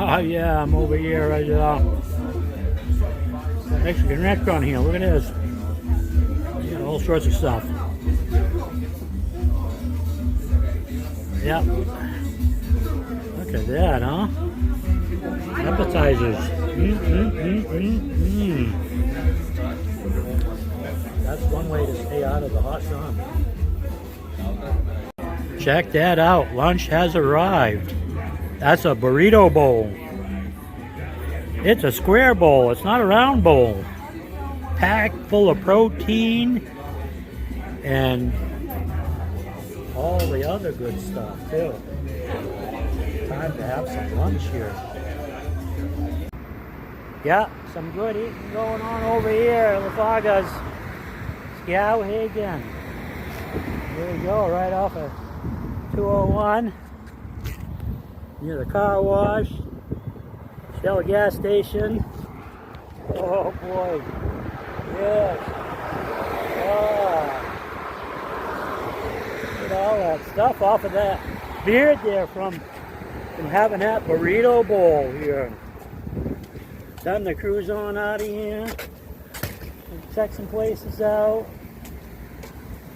Oh yeah, I'm over here at Mexican restaurant here. Look at this. Yeah, all sorts of stuff. Yep. Look at that, huh? Appetizers. That's one way to stay out of the hot sun. Check that out. Lunch has arrived. That's a burrito bowl. It's a square bowl. It's not a round bowl. Packed full of protein and all the other good stuff too. Time to have some lunch here. Yeah, some good eating going on over here at LaFogata's Skowhegan. There we go, right off of 201 near the car wash, Shell gas station. Oh boy, yes. Look at all that stuff off of that beard there from having that Burrito Bowl here. Done the cruise on out of here. Check some places out.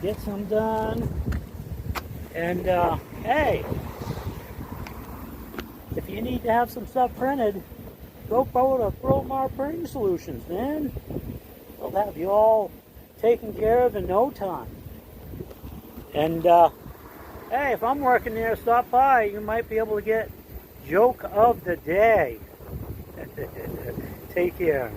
Get some done. And hey, if you need to have some stuff printed, go forward to Bromar Printing Solutions, man. They'll have you all taken care of in no time. And hey, if I'm working there, stop by. You might be able to get joke of the day. Take care.